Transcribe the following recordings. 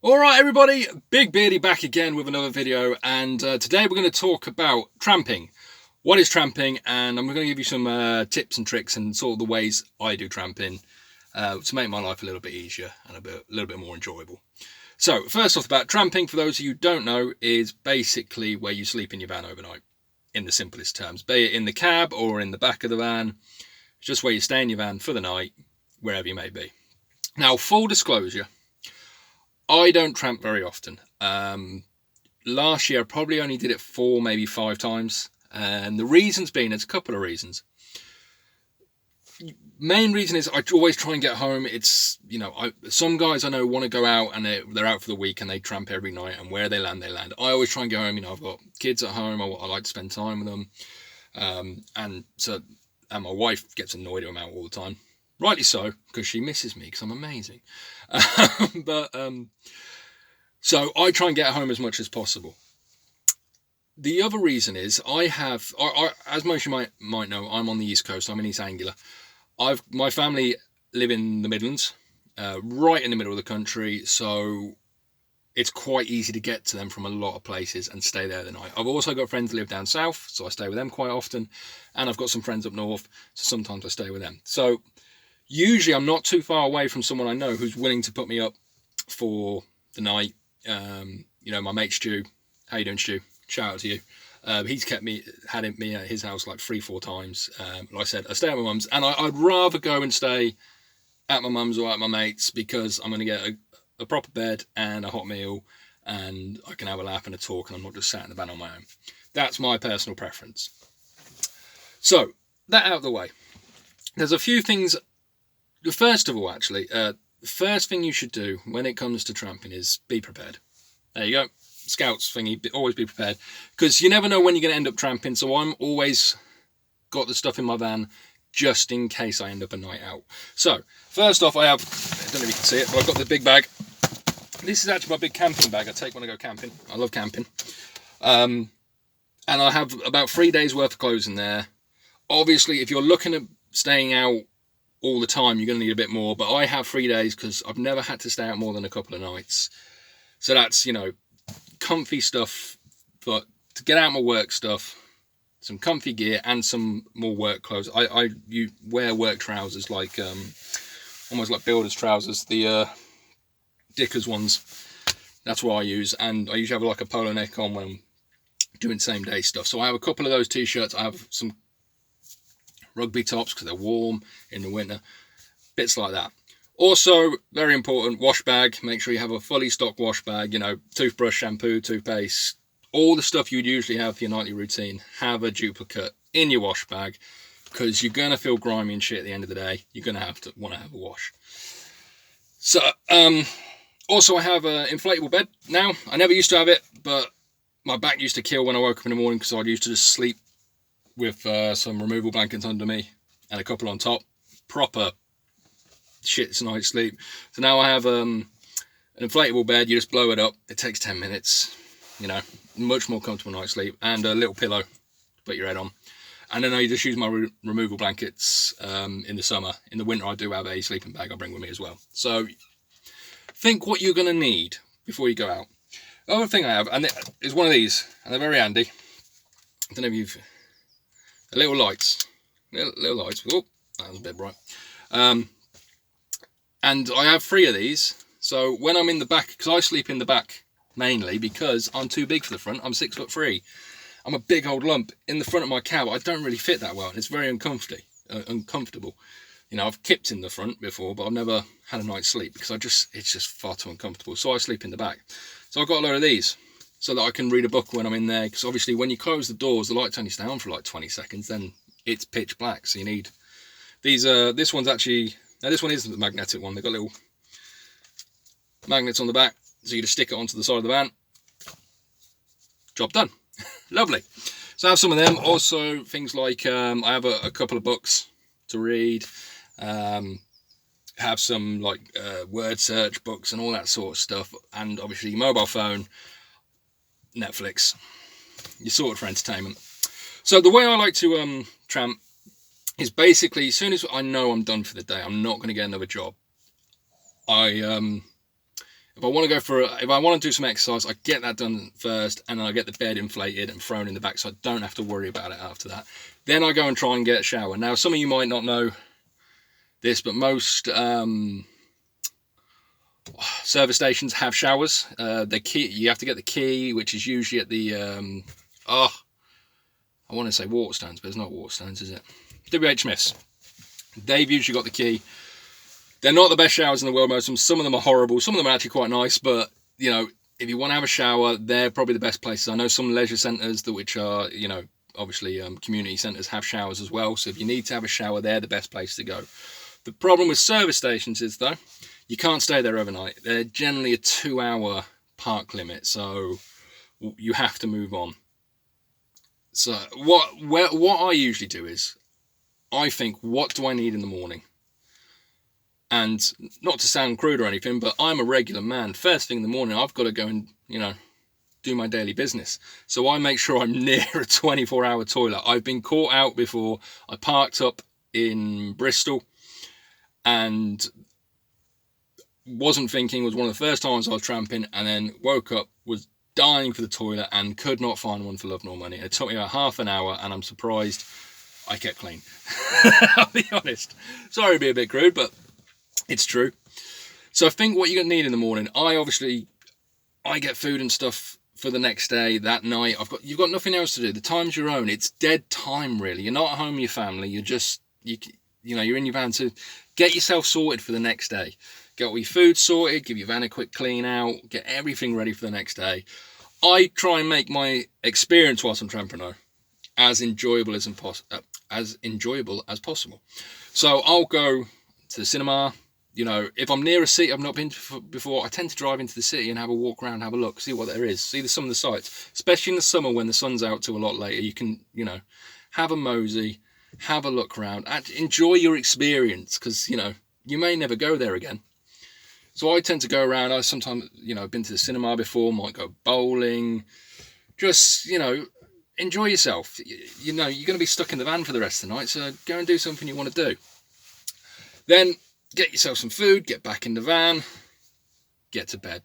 Alright everybody, Big Beardy back again with another video, and today we're going to talk about tramping. What is tramping? And I'm going to give you some tips and tricks and sort of the ways I do tramping to make my life a little bit easier and a little bit more enjoyable. So first off, about tramping, for those of you who don't know, is basically where you sleep in your van overnight, in the simplest terms. Be it in the cab or in the back of the van, it's just where you stay in your van for the night, wherever you may be. Now, full disclosure, I don't tramp very often. Last year I probably only did it 4, maybe 5 times. And the reasons being, there's a couple of reasons. Main reason is I always try and get home. It's, some guys I know want to go out and they're out for the week and they tramp every night, and where they land, they land. I always try and go home. I've got kids at home. I like to spend time with them. And my wife gets annoyed when I'm out all the time. Rightly so, because she misses me because I'm amazing. So I try and get home as much as possible. The other reason is as most of you might know, I'm on the East Coast. I'm in East Anglia. My family live in the Midlands, right in the middle of the country, so it's quite easy to get to them from a lot of places and stay there the night. I've also got friends that live down south, so I stay with them quite often, and I've got some friends up north, so sometimes I stay with them. So usually I'm not too far away from someone I know who's willing to put me up for the night. My mate Stu, how you doing, Stu? Shout out to you. He's had me at his house like 3-4 times. Like I said, I stay at my mum's, and I'd rather go and stay at my mum's or at my mate's, because I'm going to get a proper bed and a hot meal, and I can have a laugh and a talk, and I'm not just sat in the van on my own. That's my personal preference. So, that out of the way. There's a few things. First of all, actually, the first thing you should do when it comes to tramping is be prepared. There you go. Scouts thingy, always be prepared, because you never know when you're going to end up tramping. So I'm always got the stuff in my van just in case I end up a night out. So first off, I don't know if you can see it, but I've got the big bag. This is actually my big camping bag I take when I go camping. I love camping. And I have about 3 days worth of clothes in there. Obviously, if you're looking at staying out all the time, you're going to need a bit more, but I have 3 days because I've never had to stay out more than a couple of nights. So that's, comfy stuff, but to get out my work stuff, some comfy gear, and some more work clothes. You wear work trousers, like almost like builder's trousers, the Dickers ones. That's what I use, and I usually have like a polo neck on when I'm doing same day stuff. So I have a couple of those t-shirts. I have some rugby tops because they're warm in the winter, bits like that. Also, very important, wash bag. Make sure you have a fully stocked wash bag, toothbrush, shampoo, toothpaste, all the stuff you'd usually have for your nightly routine. Have a duplicate in your wash bag, because you're going to feel grimy and shit at the end of the day. You're going to want to have a wash. So, also I have an inflatable bed now. I never used to have it, but my back used to kill when I woke up in the morning, because I used to just sleep with some removable blankets under me and a couple on top. Proper shit's night's sleep. So now I have an inflatable bed. You just blow it up. It takes 10 minutes. Much more comfortable night's sleep, and a little pillow to put your head on. And then I just use my removable blankets in the summer. In the winter, I do have a sleeping bag I bring with me as well. So think what you're going to need before you go out. The other thing I have, and is one of these, and they're very handy. I don't know if the little lights. Little lights. Oh, that was a bit bright. And I have 3 of these, so when I'm in the back, because I sleep in the back mainly because I'm too big for the front. I'm 6'3". I'm a big old lump in the front of my cab. I don't really fit that well, and it's very uncomfortable. I've kipped in the front before, but I've never had a night's sleep because it's just far too uncomfortable. So I sleep in the back. So I've got a load of these so that I can read a book when I'm in there, because obviously when you close the doors, the lights only stay on for like 20 seconds, then it's pitch black. So you need these. This one's actually. Now this one isn't the magnetic one. They've got little magnets on the back, so you just stick it onto the side of the van. Job done. Lovely. So I have some of them. Also things like I have a couple of books to read. Have some like word search books and all that sort of stuff. And obviously your mobile phone, Netflix, you're sorted for entertainment. So the way I like to tramp is basically, as soon as I know I'm done for the day, I'm not going to get another job, If I want to do some exercise, I get that done first, and then I get the bed inflated and thrown in the back, so I don't have to worry about it after that. Then I go and try and get a shower. Now, some of you might not know this, but most service stations have showers. The key, you have to get the key, which is usually at the I want to say Waterstones, but it's not Waterstones, is it? WH Smiths. They've usually got the key. They're not the best showers in the world, most of them. Some of them are horrible. Some of them are actually quite nice, but, you know, if you want to have a shower, they're probably the best places. I know some leisure centres, which are, you know, obviously community centres, have showers as well. So if you need to have a shower, they're the best place to go. The problem with service stations is, though, you can't stay there overnight. They're generally a 2-hour park limit, so you have to move on. So what I usually do is, I think, what do I need in the morning? And not to sound crude or anything, but I'm a regular man. First thing in the morning, I've got to go and, you know, do my daily business. So I make sure I'm near a 24-hour toilet. I've been caught out before. I parked up in Bristol and wasn't thinking. It was one of the first times I was tramping, and then woke up, was dying for the toilet and could not find one for love nor money. It took me about half an hour, and I'm surprised I kept clean. I'll be honest. Sorry to be a bit crude, but it's true. So I think what you're going to need in the morning, I get food and stuff for the next day, that night. You've got nothing else to do. The time's your own. It's dead time, really. You're not at home with your family. You're just, you're in your van to get yourself sorted for the next day. Get all your food sorted, give your van a quick clean out, get everything ready for the next day. I try and make my experience whilst I'm tramping as enjoyable as possible. So I'll go to the cinema. You know, if I'm near a city I've not been to before, I tend to drive into the city and have a walk around, have a look, see what there is, see some of the sights. Especially in the summer when the sun's out till a lot later, you can, you know, have a mosey, have a look around, and enjoy your experience, because, you know, you may never go there again. So I tend to go around. I sometimes, you know, been to the cinema before, might go bowling, just, you know, enjoy yourself. You know, you're going to be stuck in the van for the rest of the night, so go and do something you want to do. Then get yourself some food, get back in the van, get to bed.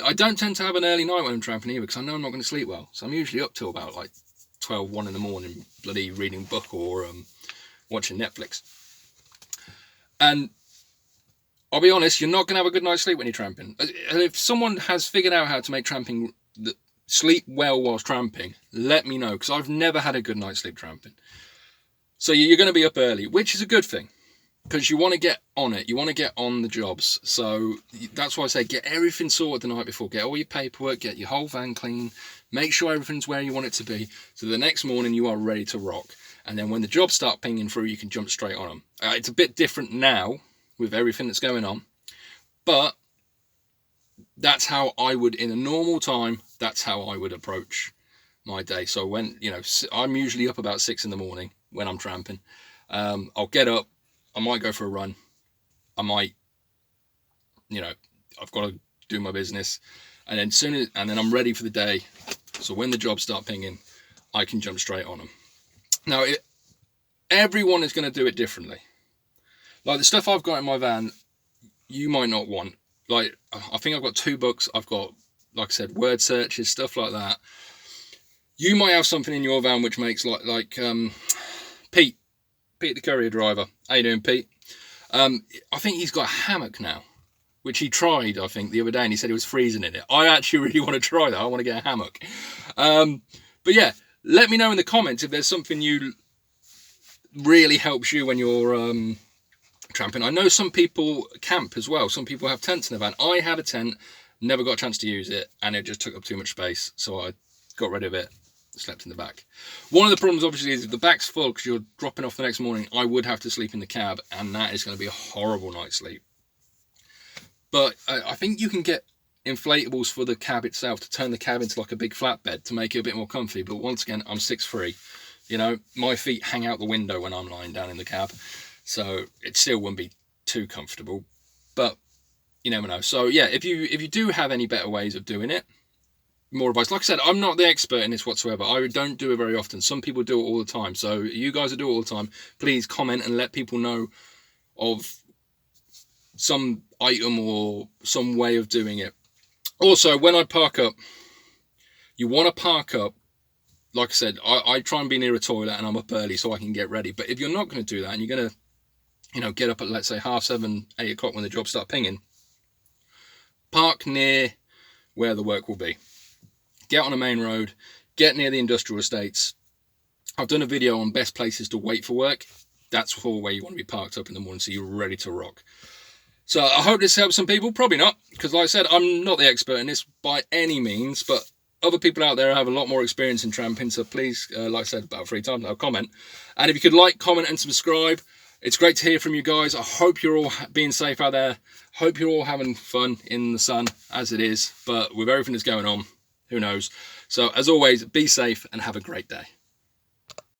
I don't tend to have an early night when I'm tramping either, because I know I'm not going to sleep well. So I'm usually up till about like 12, 1 in the morning, bloody reading a book or watching Netflix. And I'll be honest, you're not going to have a good night's sleep when you're tramping. If someone has figured out how to make tramping sleep well whilst tramping, let me know, because I've never had a good night's sleep tramping. So you're going to be up early, which is a good thing, because you want to get on it. You want to get on the jobs. So that's why I say get everything sorted the night before. Get all your paperwork, get your whole van clean, make sure everything's where you want it to be, so the next morning you are ready to rock. And then when the jobs start pinging through, you can jump straight on them. It's a bit different now with everything that's going on, but that's how I would, in a normal time, that's how I would approach my day. So when, you know, I'm usually up about 6 in the morning when I'm tramping. I'll get up, I might go for a run, I might, you know, I've got to do my business, and then I'm ready for the day. So when the jobs start pinging, I can jump straight on them. Now, everyone is going to do it differently. Like the stuff I've got in my van, you might not want. Like, I think I've got 2 books. I've got, like I said, word searches, stuff like that. You might have something in your van which makes like Pete the courier driver. How you doing, Pete? I think he's got a hammock now, which he tried, I think, the other day, and he said it was freezing in it. I actually really want to try that. I want to get a hammock. But yeah, let me know in the comments if there's something you really helps you when you're tramping. I know some people camp as well. Some people have tents in the van. I had a tent, never got a chance to use it, and it just took up too much space, so I got rid of it, slept in the back. One of the problems obviously is if the back's full because you're dropping off the next morning, I would have to sleep in the cab, and that is going to be a horrible night's sleep. But I think you can get inflatables for the cab itself to turn the cab into like a big flatbed to make it a bit more comfy. But once again, I'm 6'3", you know, my feet hang out the window when I'm lying down in the cab, so it still wouldn't be too comfortable, but you never know. So yeah, if you do have any better ways of doing it, more advice. Like I said, I'm not the expert in this whatsoever. I don't do it very often. Some people do it all the time. So you guys who do it all the time, please comment and let people know of some item or some way of doing it. Also, when I park up, you want to park up, like I said, I try and be near a toilet and I'm up early so I can get ready. But if you're not going to do that and you're going to, get up at, let's say, 7:30, 8 o'clock when the jobs start pinging, park near where the work will be. Get on a main road, get near the industrial estates. I've done a video on best places to wait for work. That's for where you want to be parked up in the morning so you're ready to rock. So I hope this helps some people. Probably not, because like I said, I'm not the expert in this by any means, but other people out there have a lot more experience in tramping. So please, like I said about 3 times, I'll comment. And if you could like, comment and subscribe. It's great to hear from you guys. I hope you're all being safe out there. Hope you're all having fun in the sun as it is. But with everything that's going on, who knows? So as always, be safe and have a great day.